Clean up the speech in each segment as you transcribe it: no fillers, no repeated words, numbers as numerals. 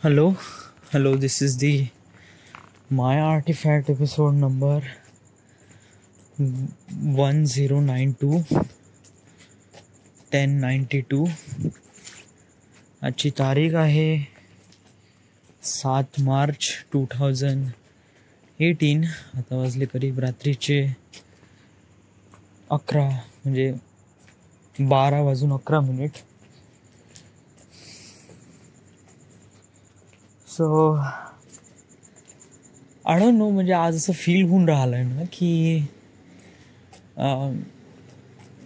Hello, this is the My Artifact episode number 1092 1092. आजची तारीख आहे 7 मार्च 2018. आता वाजले करीब रात्रीचे 11, म्हणजे 12:11. सो आय डोंट नो, म्हणजे आज असं फील होऊन राहिलं आहे ना की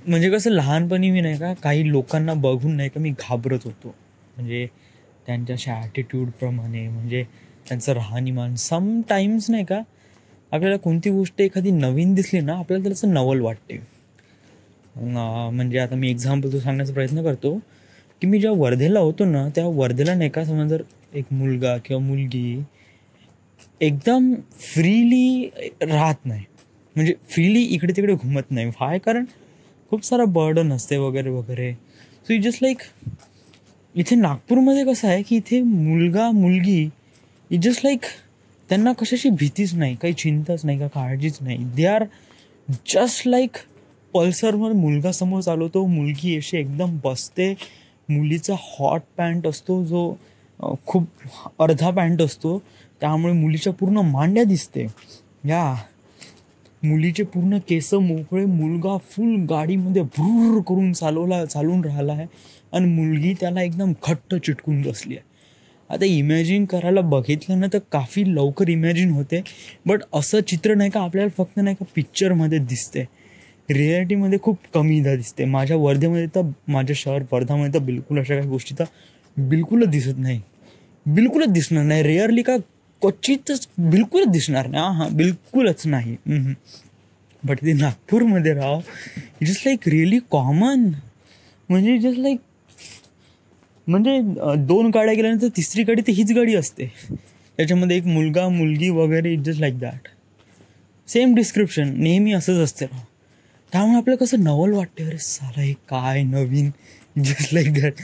म्हणजे कसं लहानपणी मी नाही का काही लोकांना बघून नाही का मी घाबरत होतो. म्हणजे त्यांच्या ॲटिट्यूडप्रमाणे, म्हणजे त्यांचं राहणीमान. समटाईम्स नाही का आपल्याला कोणती गोष्ट एखादी नवीन दिसली ना, आपल्याला त्याचं नवल वाटते. म्हणजे आता मी एक्झाम्पल तो सांगण्याचा प्रयत्न करतो की मी जेव्हा वर्धेला होतो ना, त्या वर्धेला नाही का समज जर एक मुलगा किंवा मुलगी एकदम फ्रीली राहत नाही, म्हणजे फ्रीली इकडे तिकडे घुमत नाही. व्हाय? कारण खूप सारा बर्डन असते वगैरे वगैरे. सो इट जस्ट लाईक इथे नागपूरमध्ये कसं आहे की इथे मुलगा मुलगी इट जस्ट लाईक त्यांना कशाची भीतीच नाही, काही चिंताच नाही, का काळजीच नाही. दे आर जस्ट लाईक पल्सरवर मुलगा समोर चालवतो, मुलगी अशी एकदम बसते. मुलीचा हॉट पॅन्ट असतो जो खूप अर्धा पॅन्ट असतो, त्यामुळे मुलीच्या पूर्ण मांड्या दिसते. मुलीचे पूर्ण केस मोकळे. मुलगा फुल गाडीमध्ये भूर करून चालून राहिला आहे आणि मुलगी त्याला एकदम घट्ट चिटकून बसली आहे. आता इमॅजिन करायला बघितलं ना तर काफी लवकर इमॅजिन होते, बट असं चित्र नाही का आपल्याला फक्त नाही का पिक्चरमध्ये दिसते, रिॲलिटीमध्ये खूप कमीदा दिसते. माझ्या वर्धेमध्ये तर, माझ्या शहर वर्धामध्ये तर बिलकुल अशा काही गोष्टी तर बिलकुलच दिसत नाही, बिलकुलच दिसणार नाही. रेअरली का क्वचितच बिलकुलच दिसणार नाही. बिलकुलच नाही. बट ते नागपूरमध्ये राव, it is like really common. म्हणजे जस्ट लाईक, म्हणजे 2 गाड्या गेल्यानंतर तिसरी गाडी तर हीच गाडी असते, त्याच्यामध्ये एक मुलगा मुलगी वगैरे. It just like that. Same description नेहमी असंच असते राव. त्यामुळे आपल्याला कसं नवल वाटते, अरे साला हे काय नवीन. Just like that.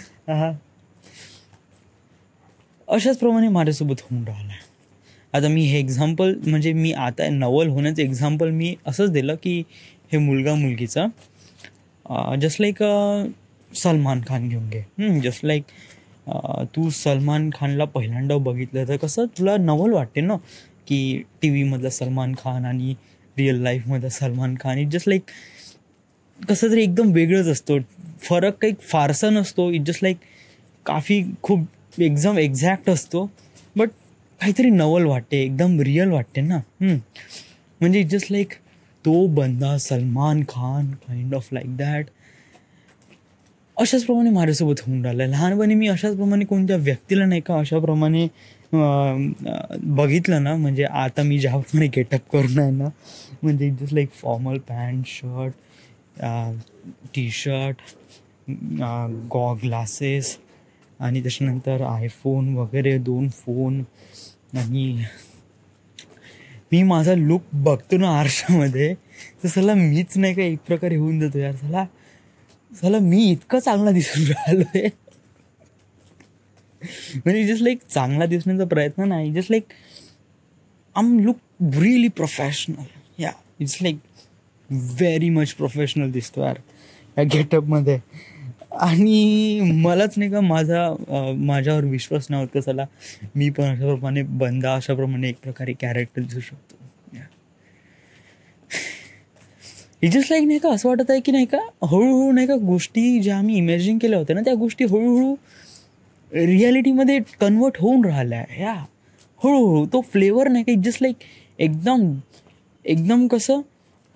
अशाच प्रमाणे माझ्यासोबत होऊन राहिलं आहे. आता मी हे एक्झाम्पल, म्हणजे मी आता नवल होण्याचं एक्झाम्पल मी असंच दिलं की हे मुलगा मुलगीचा जस्ट लाईक सलमान खान घेऊन घे. जस्ट लाईक तू सलमान खानला पहिल्यांदा बघितलं तर कसं तुला नवल वाटते ना, की टी व्हीमधला सलमान खान आणि रिअल लाईफमधला Salman Khan. It just like कसं तरी एकदम वेगळंच असतो. फरक काही फारसा नसतो. इट जस्ट लाईक काफी खूप एकदम एक्झॅक्ट असतो, बट काहीतरी नवल वाटते, एकदम रिअल वाटते ना. म्हणजे इट जस्ट लाईक तो बंदा Salman Khan, kind of like that. अशाच प्रमाणे माझ्यासोबत होऊन राहिलं. लहानपणी मी अशाच प्रमाणे कोणत्या व्यक्तीला नाही का अशाप्रमाणे बघितलं ना, म्हणजे आता मी ज्याप्रमाणे गेटअप करून आहे ना, म्हणजे it just like formal pant, shirt, T shirt, glasses, आणि त्याच्यानंतर आयफोन वगैरे 2 फोन. आणि मी माझा लुक बघतो ना आरशामध्ये तर साला मीच नाही का एक प्रकारे होऊन जातो यार. साला मी इतकं चांगला दिसून राहिलो आहे. म्हणजे जस्ट लाईक चांगला दिसण्याचा प्रयत्न नाही, जस्ट लाईक आम look really professional. It's like very much professional दिसतो यार या गेटअपमध्ये. आणि मलाच नाही का माझ्यावर विश्वास नव्हता का चला मी पण अशाप्रमाणे बंदा, अशाप्रमाणे एक प्रकारे कॅरेक्टर दिसू शकतो. इट जस्ट लाईक नाही का असं वाटत आहे की नाही का हळूहळू नाही का गोष्टी ज्या आम्ही इमॅजिन केल्या होत्या ना, त्या गोष्टी हळूहळू रिॲलिटीमध्ये कन्वर्ट होऊन राहिल्या. हळूहळू तो फ्लेवर नाही का, इट जस्ट लाईक एकदम कसं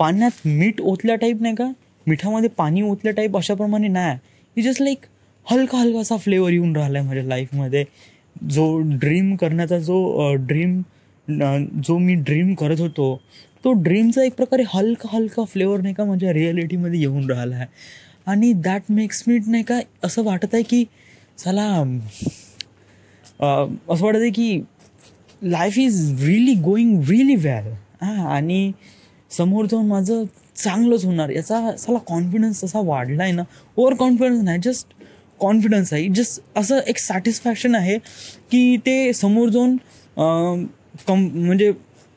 पाण्यात मीठ ओतल्या टाईप नाही का, मिठामध्ये पाणी ओतल्या टाईप अशाप्रमाणे नाही. इट जस्ट लाईक हलकासा फ्लेवर येऊन राहिला आहे माझ्या लाईफमध्ये. जो ड्रीम करण्याचा जो मी ड्रीम करत होतो, तो ड्रीमचा एक प्रकारे हलका फ्लेवर नाही का माझ्या रिॲलिटीमध्ये येऊन राहिला आहे. आणि दॅट मेक्स मी नाही का असं वाटत आहे की चला असं वाटत आहे की life is really going really well. आणि समोर जाऊन माझं चांगलंच होणार याचा साला कॉन्फिडन्स असा वाढला आहे ना. ओव्हर कॉन्फिडन्स नाही, जस्ट कॉन्फिडन्स आहे, जस्ट असं एक सॅटिस्फॅक्शन आहे की ते समोर जाऊन म्हणजे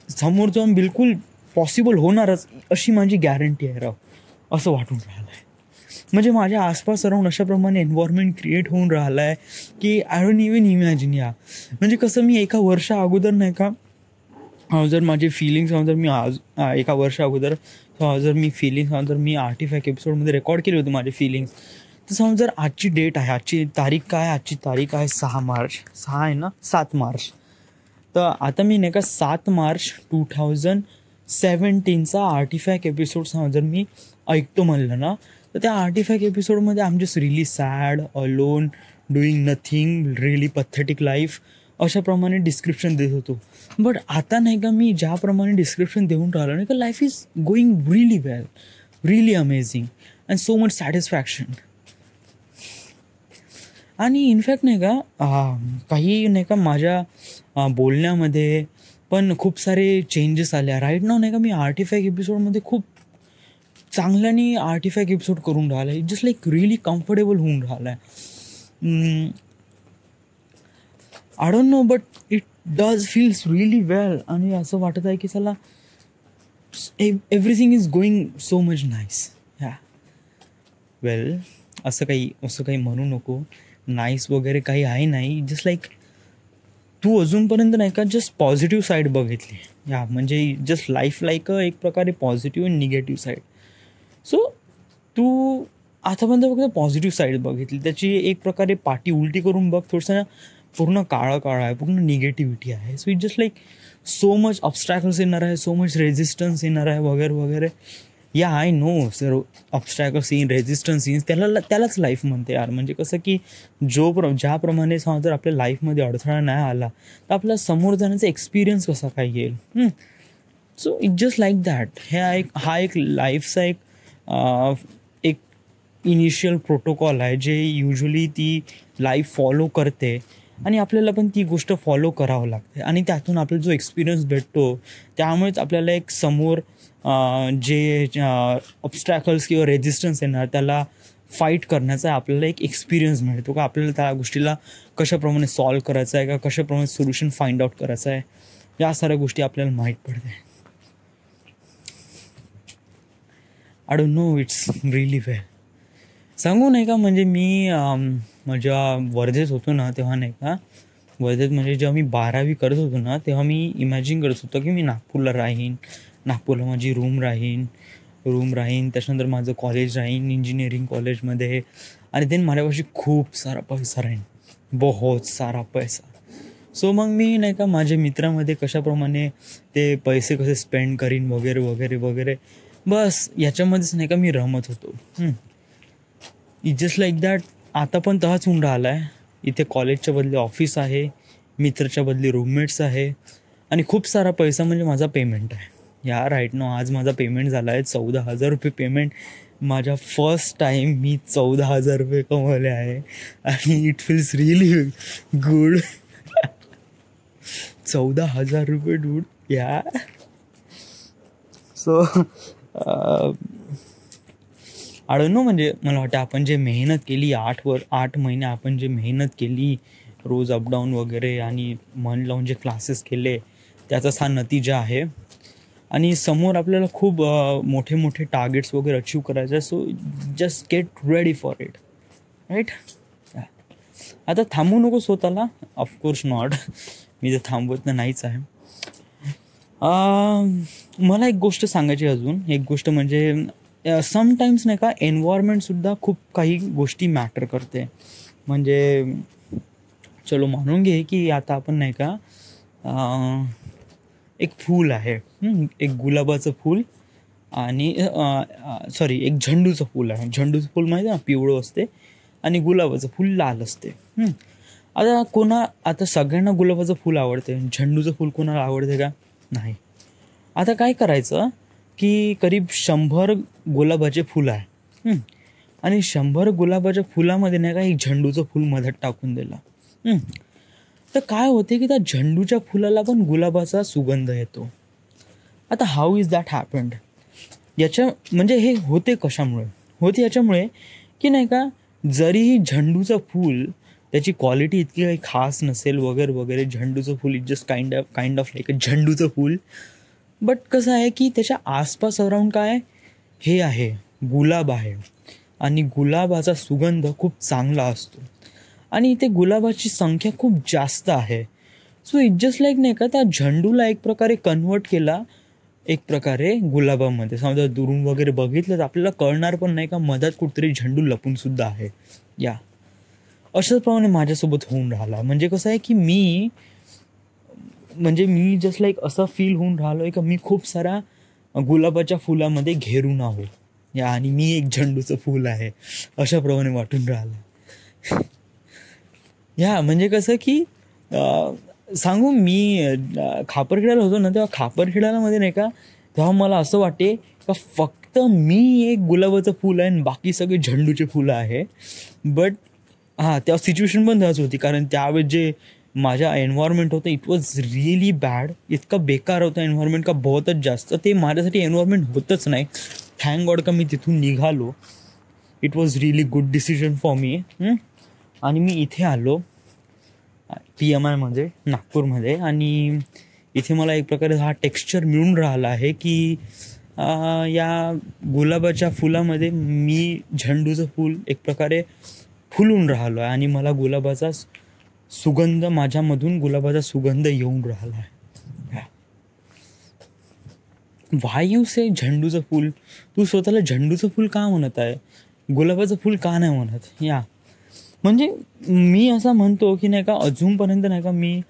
समोर जाऊन बिलकुल पॉसिबल होणारच अशी माझी गॅरंटी आहे राव, असं वाटून राहिलं आहे. म्हणजे माझ्या आसपास राहून अशाप्रमाणे एन्व्हायरमेंट क्रिएट होऊन राहिलं आहे की आय डोंट इवन इमॅजिन. म्हणजे कसं मी एका वर्षा अगोदर नाही का, जर माझे फिलिंग्स जर मी आज एका वर्षा अगोदर जर मी फिलिंग्स जर मी आर्टिफॅक्ट एपिसोडमध्ये रेकॉर्ड केले होते माझे फिलिंग्स, तर समज जर आजची डेट आहे, आजची तारीख काय, आजची तारीख आहे 6 मार्च, 6 आहे ना, 7 मार्च. तर आता मी नाही का 7 मार्च 2017चा आर्टिफॅक्ट एपिसोड जर मी ऐकतो म्हणलं ना, तर त्या आर्टिफॅक्ट एपिसोडमध्ये I am just really sad, alone, doing nothing, really pathetic life अशाप्रमाणे डिस्क्रिप्शन देत होतो. बट आता नाही का मी ज्याप्रमाणे डिस्क्रिप्शन देऊन राहिलो नाही का, life is going relief well, relief amazing and so much satisfaction. आणि इनफॅक्ट नाही का काही नाही का माझ्या बोलण्यामध्ये पण खूप सारे चेंजेस आले राईट नाव. नाही का मी आर्टिफॅक्ट एपिसोडमध्ये खूप चांगल्याने आर्टिफॅक्ट एपिसोड करून राहिला आहे, जस्ट लाईक रिअली कम्फर्टेबल होऊन राहिला आहे. I don't know but it does feels really well. आणि असं वाटत आहे की चला everything is going so much nice. Well असं काही म्हणू नको, नाईस वगैरे काही आहे नाही, जस्ट लाईक तू अजूनपर्यंत नाही का जस्ट पॉझिटिव्ह साईड बघितली. म्हणजे जस्ट लाईफ लाईक एक प्रकारे positive and negative side. So तू आतापर्यंत फक्त पॉझिटिव्ह साईड बघितली, त्याची एक प्रकारे पाठी उलटी करून बघ, थोडंसं पूर्ण काळं आहे, पूर्ण निगेटिव्हिटी आहे. So it just like so much obstacles येणार आहे, सो मच रेजिस्टन्स येणार आहे वगैरे वगैरे. आय नो सर, ऑब्स्टॅकल्स येईन, रेजिस्टन्स येईन, त्यालाच लाईफ म्हणते यार. म्हणजे कसं की ज्याप्रमाणे जर आपल्या लाईफमध्ये अडथळा नाही आला तर आपला समोर जाण्याचा एक्सपिरियन्स कसा काय येईल. So it just like that. हा एक लाईफचा एक इनिशियल प्रोटोकॉल आहे जे युजली ती लाईफ फॉलो करते आणि आपल्याला पण ती गोष्ट फॉलो करावं लागते. आणि त्यातून आपल्याला जो एक्सपिरियन्स भेटतो त्यामुळेच आपल्याला एक समोर जे ऑब्स्टॅकल्स किंवा रेजिस्टन्स येणार त्याला फाईट करण्याचा आपल्याला एक एक्सपिरियन्स मिळतो का, आपल्याला त्या गोष्टीला कशाप्रमाणे सॉल्व करायचं आहे का, कशाप्रमाणे सोल्युशन फाइंड आउट करायचं आहे, या साऱ्या गोष्टी आपल्याला माहीत पडते. I don't know, it's really well. सांगू नाही का, म्हणजे मी माझ्या वर्धेत होतो ना तेव्हा नाही का, वर्धेत म्हणजे जेव्हा मी 12वी करत होतो ना तेव्हा मी इमॅजिन करत होतो की मी नागपूरला राहीन, नागपूरला माझी रूम राहीन, त्याच्यानंतर माझं कॉलेज राहीन इंजिनिअरिंग कॉलेजमध्ये, आणि देन माझ्यापाशी खूप सारा पैसा राहीन, बहुत सारा पैसा. सो मग मी नाही का माझ्या मित्रामध्ये कशाप्रमाणे ते पैसे कसे स्पेंड करीन वगैरे वगैरे वगैरे, बस याच्यामध्येच नाही का मी रमत होतो. It just like that. आता पण तहाच होऊन राहिला आहे. इथे कॉलेजच्या बदली ऑफिस आहे, मित्राच्या बदली रूममेट्स आहे, आणि खूप सारा पैसा म्हणजे माझा पेमेंट आहे. राईट नो आज माझा पेमेंट झाला आहे 14,000 रुपये पेमेंट. माझ्या फर्स्ट टाईम मी 14,000 रुपये कमवले आहे आणि इट फील्स रिअली गुड. 14,000 रुपये dude. So I don't no, म्हणजे मला वाटतं आपण जे मेहनत केली 8 महिने आपण जे मेहनत केली, रोज अपडाऊन वगैरे आणि मन लावून जे क्लासेस केले, त्याचाच हा नतीजा आहे. आणि समोर आपल्याला खूप मोठे मोठे टार्गेट्स वगैरे अचीव करायचे आहे. So just get ready for it, right. आता थांबू नको स्वतःला, ऑफकोर्स नॉट, मी तर थांबवत नाहीच आहे. मला एक गोष्ट सांगायची अजून एक गोष्ट म्हणजे समटाईम्स नाही का एन्व्हायरमेंटसुद्धा खूप काही गोष्टी मॅटर करते. म्हणजे चलो मानून घे की आता आपण नाही का एक फूल आहे, एक गुलाबाचं फूल आणि एक झेंडूचं फूल आहे. झेंडूचं फूल माहिती आहे ना, पिवळं असते, आणि गुलाबाचं फूल लाल असते. आता सगळ्यांना गुलाबाचं फूल आवडते, झेंडूचं फूल कोणाला आवडते का? नाही. आता काय करायचं की करीब 100 गुलाबाचे फुलं आहे, आणि 100 गुलाबाच्या फुलामध्ये नाही का एक झेंडूचं फूल मधात टाकून दिलं, तर काय होते की त्या झेंडूच्या फुलाला पण गुलाबाचा सुगंध येतो. आता हाऊ इज दॅट हॅपन्ड? म्हणजे हे होते कशामुळे? होते याच्यामुळे की नाही का जरीही झेंडूचं फूल त्याची क्वालिटी इतकी काही खास नसेल वगैरे वगैरे, झेंडूचं फूल is just kind of like a झेंडूचं फूल. बट कसं आहे की त्याच्या आसपास अराउंड काय हे आहे, गुलाब आहे, आणि गुलाबाचा सुगंध खूप चांगला असतो, आणि इथे गुलाबाची संख्या खूप जास्त आहे. सो इट जस्ट लाईक नाही का त्या झेंडूला एक प्रकारे कन्वर्ट केला एक प्रकारे गुलाबामध्ये. समजा दुरून वगैरे बघितलं तर आपल्याला कळणार पण नाही का मधात कुठेतरी झेंडू लपून सुद्धा आहे. या अशाच प्रमाणे माझ्यासोबत होऊन राहिला. म्हणजे कसं आहे की मी जस्ट लाईक असं फील होऊन राहिलो आहे का मी खूप साऱ्या गुलाबाच्या फुलामध्ये घेरून आहो या, आणि मी एक झेंडूचं फूल आहे अशाप्रमाणे वाटून राहिलं. या म्हणजे कसं की सांगू मी खापरखेड्याला होतो ना, तेव्हा खापरखेड्याला मध्ये नाही का, तेव्हा मला असं वाटे का फक्त मी एक गुलाबाचं फूल आहे आणि बाकी सगळे झेंडूचे फुलं आहे. बट हां, तेव्हा सिच्युएशन पण त्याच होती, कारण त्यावेळेस जे माझ्या एन्व्हायरमेंट होतं इट वॉज रिअली बॅड. इतकं बेकार होतं एन्व्हायरमेंट का बहुतच जास्त. ते माझ्यासाठी एन्व्हायरमेंट होतच नाही. थँक गॉड का मी तिथून निघालो. It was really good decision for me. आणि मी इथे आलो PMIमध्ये नागपूरमध्ये, आणि इथे मला एक प्रकारे हा टेक्स्चर मिळून राहिला आहे की या गुलाबाच्या फुलामध्ये मी झेंडूचं फूल एक प्रकारे फुलून राहिलो आहे, आणि मला गुलाबाचा सुगंध माझ्यामधून गुलाबाचा सुगंध येऊन राहिला आहे. व्हाय यू से झेंडूचं फूल? तू स्वतःला झेंडूचं फूल का म्हणत आहे, गुलाबाचं फूल का नाही म्हणत? या म्हणजे मी असं म्हणतो की नाही का अजूनपर्यंत नाही का मी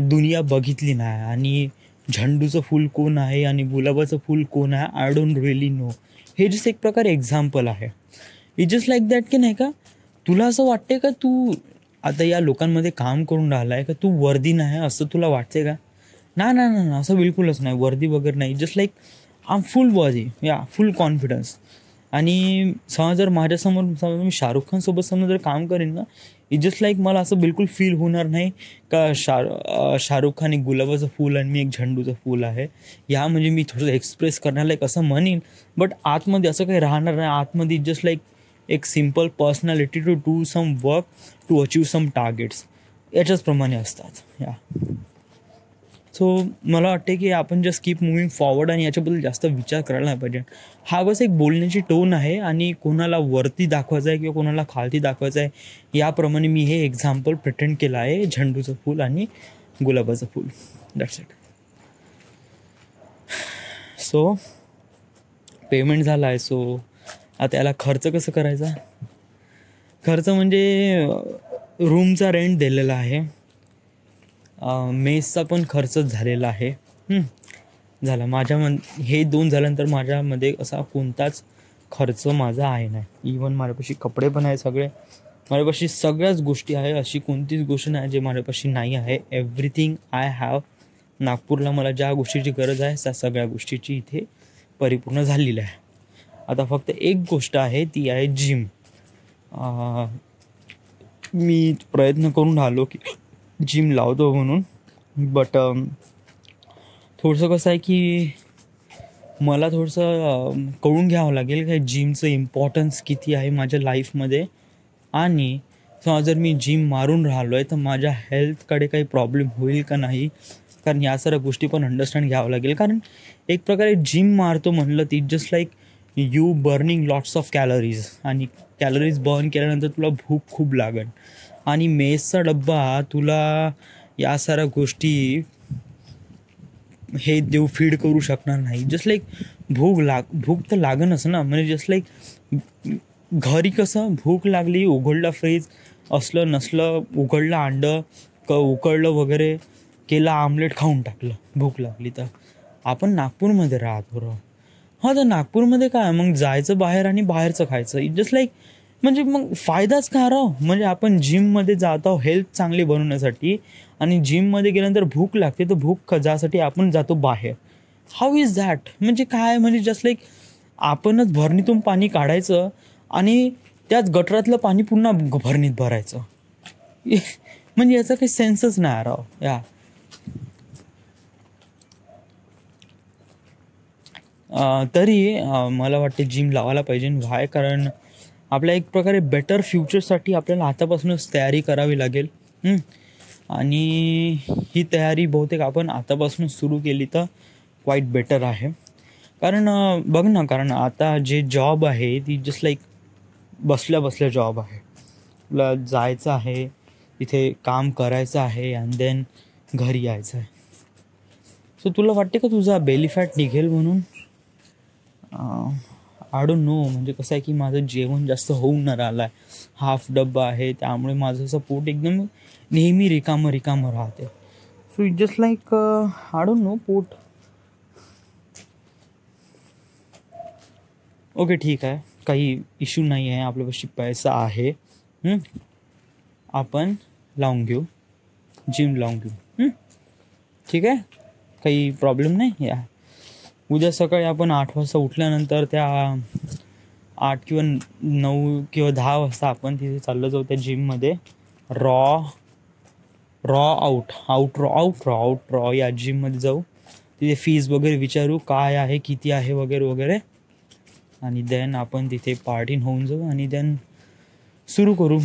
दुनिया बघितली नाही, आणि झेंडूचं फूल कोण आहे आणि गुलाबाचं फूल कोण आहे आय डोंट रिअली नो. हे जस्ट एक प्रकारे एक्झाम्पल आहे. इट जस्ट लाईक दॅट की नाही का तुला असं वाटते का तू आता या लोकांमध्ये काम करून राहिला आहे का तू वर्दी नाही असं तुला वाटते का? ना ना ना ना, असं बिलकुलच नाही. वर्दी वगैरे नाही. Just like I am full वर्दी, या फुल कॉन्फिडन्स. आणि समजा जर माझ्यासमोर समजा मी शाहरुख खानसोबत समजा जर काम करेन ना, इट जस्ट लाईक मला असं बिलकुल फील होणार नाही का शाहरुख खान एक गुलाबाचं फूल आणि मी एक झेंडूचं फूल आहे. या म्हणजे मी थोडंसं एक्सप्रेस करणार लाईक असं म्हणेन, बट आतमध्ये असं काही राहणार नाही. आतमध्ये जस्ट लाईक एक simple personality to do some work to achieve some targets, याच्याचप्रमाणे असतात. या सो मला वाटते की आपण जस्ट कीप मुव्हिंग फॉरवर्ड आणि याच्याबद्दल जास्त विचार करायला नाही पाहिजे. हा बस एक बोलण्याची टोन आहे, आणि कोणाला वरती दाखवायचं आहे किंवा कोणाला खालती दाखवायचं आहे याप्रमाणे मी हे एक्झाम्पल प्रिटेंड केलं आहे झेंडूचं फूल आणि गुलाबाचं फूल. That's it. सो पेमेंट झाला आहे. सो आता याला खर्च कसं करायचा? खर्च म्हणजे रूमचा रेंट दिलेला आहे, मेसचा पण खर्चच झालेला आहे. झाला हे 2 झाल्यानंतर माझ्यामध्ये असा कोणताच खर्च माझा आहे नाही. इवन माझ्यापाशी कपडे पण आहे सगळे, माझ्यापाशी सगळ्याच गोष्टी आहे. अशी कोणतीच गोष्ट नाही जे माझ्यापाशी नाही आहे. Everything I have. नागपूरला मला ज्या गोष्टीची गरज आहे त्या सगळ्या गोष्टीची इथे परिपूर्ण झालेली आहे. आता फक्त एक गोष्ट आहे, ती आहे जिम. मी प्रयत्न करून राहिलो की जिम लावतो म्हणून, बट थोडंसं कसं आहे की मला थोडंसं कळून घ्यावं लागेल की जिमचं इम्पॉर्टन्स किती आहे माझ्या लाईफमध्ये, आणि समजा जर मी जिम मारून राहिलो आहे तर माझ्या हेल्थकडे काही प्रॉब्लेम होईल का नाही, कारण या सर्व गोष्टी पण अंडरस्टँड घ्यावं लागेल. कारण एक प्रकारे जिम मारतो म्हणलं ती just like you burning lots of calories, आणि कॅलरीज बर्न केल्यानंतर तुला भूक खूप लागेल, आणि मेसचा डब्बा तुला या साऱ्या गोष्टी हे देऊ फीड करू शकणार नाही. जस्ट लाईक भूक तर लागणच ना. म्हणजे जस्ट लाईक घरी कसं भूक लागली, उघडलं फ्रीज, असलं नसलं उघडलं अंडं उकळलं वगैरे केलं, आमलेट खाऊन टाकलं भूक लागली तर. आपण नागपूरमध्ये राहतो. हां, तर नागपूरमध्ये काय मग जायचं बाहेर आणि बाहेरचं खायचं. इट जस्ट लाईक म्हणजे मग फायदाच काय राव. म्हणजे आपण जिममध्ये जातो हेल्थ चांगली बनवण्यासाठी, आणि जिममध्ये गेल्यानंतर भूक लागते तर भूक ज्यासाठी आपण जातो बाहेर. How is that? म्हणजे काय, म्हणजे जस्ट लाईक आपणच भरणीतून पाणी काढायचं आणि त्याच गटरातलं पाणी पुन्हा भरणीत भरायचं. म्हणजे याचा काही सेन्सच नाही राव. या तरी मला वाटते जिम लावायला पाहिजे. व्हाय? कारण आपल्या एक प्रकारे बेटर फ्युचरसाठी आपल्याला आतापासूनच तयारी करावी लागेल. आणि ही तयारी बहुतेक आपण आतापासूनच सुरू केली तर क्वाईट बेटर आहे. कारण बघ ना, कारण आता जे जॉब आहे ती जस्ट लाईक बसल्या बसल्या जॉब आहे. तुला जायचं आहे, तिथे काम करायचं आहे अँड देन घरी यायचं आहे. सो तुला वाटते का तुझा बेली फॅट निघेल म्हणून? I don't no. म्हणजे कसं आहे की माझं जेवण जास्त होऊन न राहिलं आहे. हाफ डब्बा आहे, त्यामुळे माझं असं पोट एकदम नेहमी रिकामं राहते. So it just like I don't no पोट. ओके ठीक आहे, काही इश्यू नाही आहे, आपल्यापाशी पैसा आहे. आपण लावून घेऊ, जिम लावून घेऊ. ठीक आहे, काही प्रॉब्लेम नाही. या उद्या सकाळी आपण 8 वाजता उठल्यानंतर त्या 8 किंवा 9 किंवा 10 वाजता आपण तिथे चाललं जाऊ त्या जिममध्ये. रॉ या जिममध्ये जाऊ. तिथे फीज वगैरे विचारू काय आहे, किती आहे वगैरे वगैरे. आणि देन आपण तिथे पार्टीन होऊन जाऊ आणि देन सुरू करू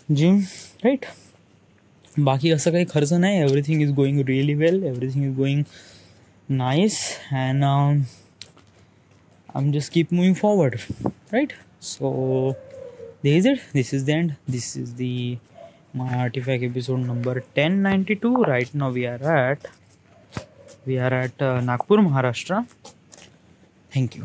जिम, राईट. बाकी असं काही खर्च नाही. Everything is going really well, everything is going nice, and I'm just keep moving forward, right? So this is it. This is the end. This is the my artifact episode number 1092. Right now we are at Nagpur, Maharashtra. Thank you.